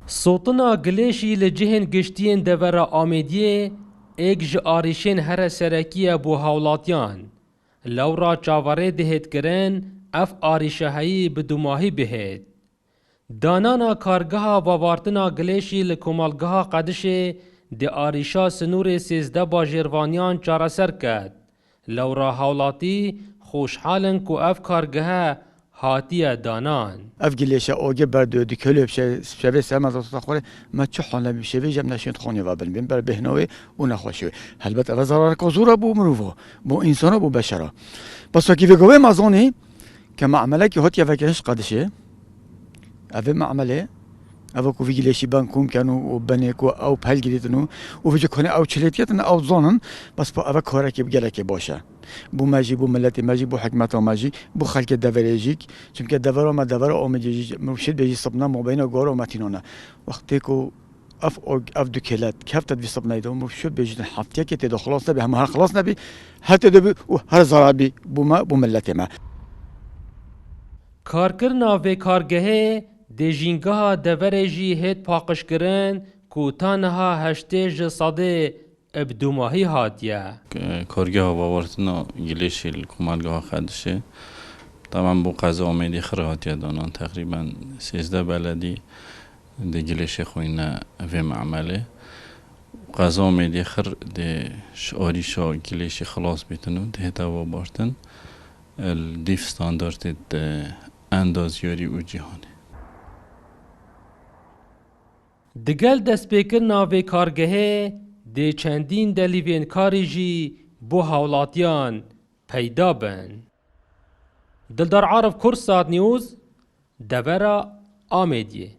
سوتنا گلیشی لجهن گشتین دورا آمیدیه ایک ج آریشین هر سرکیه بو هولاتیان. لورا چاوره دهید کرن اف آریشهایی بدوماهی بهید. دانانا کارگاه ووارتنا گلیشی لکمالگاه قدشه ده آریشا سنور سیزده باجیروانیان چارسر کد. لورا هولاتی خوشحالن کو اف کارگاه هاتیه دانان. اف گلیشه اوگه برده دی کلیب شبه سرمز از خوره ما چه حالا میشه جمع نشین خونی و بین بر بهنوی و نخوشی. البته از ضرر کزورا بو مروفا بو انسان بو بشرا. بس وقتی بگویم مازونی که معامله که هات یفکرش قدشه. اوه معامله اوه کو گلیشی بانکون کنو و بنیکو او پل گریدنو و وجه کنه او چلیتیتن او زانن بس با اوه کاره که بگله که باشه. بو ماجی بو ملت ماجی بو حکمت ماجی بو خلق دوريجيك چونکه دورا ما دورا اومجي مرشد بيجي صبنا ما بين غورو ماتينونا وقتی کو اف دکلات کفت بي صبنا يدو مرشد بيجي حفتيه که تدو خلاص نبي هم خلاص نبي حتى دو هر زرابي بو ما بو ملت ما کارکرنا و کارگهه ده جینگاه دوره جی هید پاقش کرن کو تانها هشته صده ابدوماهی هاتیه. کارگاه وارتنا گلیشی الکمالگاه خدشه طبعا بو قضا آمیدی خرهاتیه دانان تقریبا 13 بلدی ده گلیشی خوینه و معمله قضا آمیدی خر ده شعاری شا گلیشی خلاص بیتنو ده هتا بارتن الدیف ستاندارد ده اندازیاری و جهانه. دگل دست پیکرنا و کارگهه ده چندین دلیوین کاری جی بو هولاتیان پیدا بن. دلدار عارف کرسات نیوز دورا آمیدیه.